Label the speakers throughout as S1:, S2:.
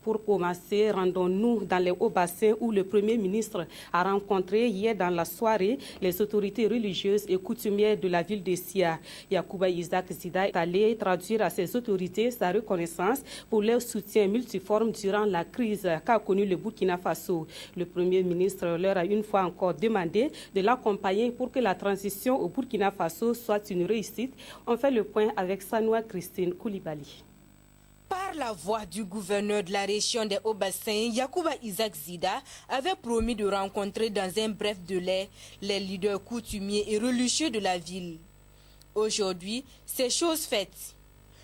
S1: Pour commencer, rendons-nous dans les hauts-bassins où le Premier ministre a rencontré hier dans la soirée les autorités religieuses et coutumières de la ville de Sia. Yacouba Isaac Zida est allé traduire à ces autorités sa reconnaissance pour leur soutien multiforme durant la crise qu'a connue le Burkina Faso. Le Premier ministre leur a une fois encore demandé de l'accompagner pour que la transition au Burkina Faso soit une réussite. On fait le point avec Sanoua Christine Koulibaly.
S2: Par la voix du gouverneur de la région des Hauts-Bassins, Yacouba Isaac Zida avait promis de rencontrer dans un bref délai les leaders coutumiers et religieux de la ville. Aujourd'hui, c'est chose faite.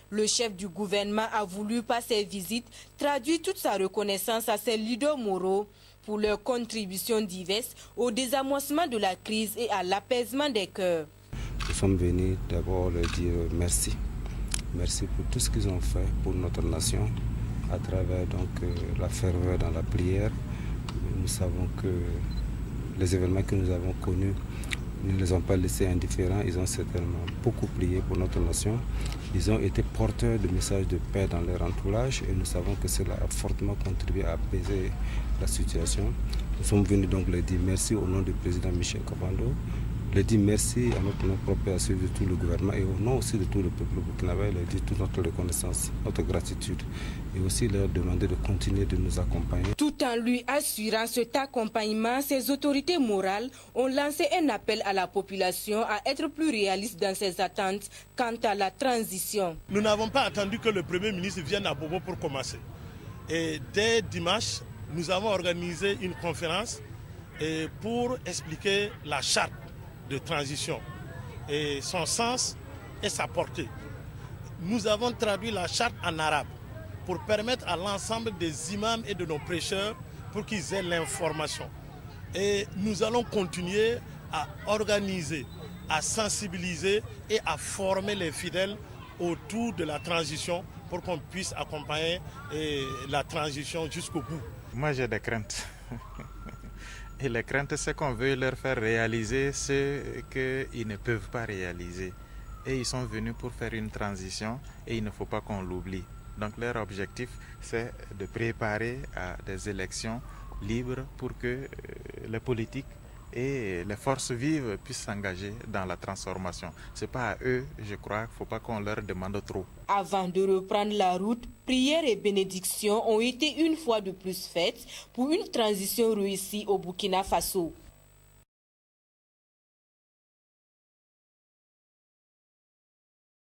S2: Le chef du gouvernement a voulu, par ses visites, traduire toute sa reconnaissance à ses leaders moraux pour leurs contributions diverses au désamoncement de la crise et à l'apaisement des cœurs.
S3: Nous sommes venus d'abord leur dire merci. Merci pour tout ce qu'ils ont fait pour notre nation, à travers la ferveur dans la prière. Nous savons que les événements que nous avons connus ne les ont pas laissés indifférents. Ils ont certainement beaucoup prié pour notre nation. Ils ont été porteurs de messages de paix dans leur entourage et nous savons que cela a fortement contribué à apaiser la situation. Nous sommes venus donc leur dire merci au nom du président Michel Kafando. Je dis merci à notre nom propre et à celui de tout le gouvernement et au nom aussi de tout le peuple burkinabé, leur dire toute notre reconnaissance, notre gratitude et aussi leur demander de continuer de nous accompagner.
S2: Tout en lui assurant cet accompagnement, ces autorités morales ont lancé un appel à la population à être plus réaliste dans ses attentes quant à la transition.
S4: Nous n'avons pas attendu que le Premier ministre vienne à Bobo pour commencer. Et dès dimanche, nous avons organisé une conférence pour expliquer la charte de transition et son sens et sa portée. Nous avons traduit la charte en arabe pour permettre à l'ensemble des imams et de nos prêcheurs pour qu'ils aient l'information. Et nous allons continuer à organiser, à sensibiliser et à former les fidèles autour de la transition pour qu'on puisse accompagner la transition jusqu'au bout.
S5: Moi j'ai des craintes. Et les craintes, c'est qu'on veut leur faire réaliser ce qu'ils ne peuvent pas réaliser. Et ils sont venus pour faire une transition et il ne faut pas qu'on l'oublie. Donc leur objectif, c'est de préparer à des élections libres pour que les politiques et les forces vives puissent s'engager dans la transformation. Ce n'est pas à eux, je crois, qu'il ne faut pas qu'on leur demande trop.
S2: Avant de reprendre la route, prières et bénédictions ont été une fois de plus faites pour une transition réussie au Burkina Faso.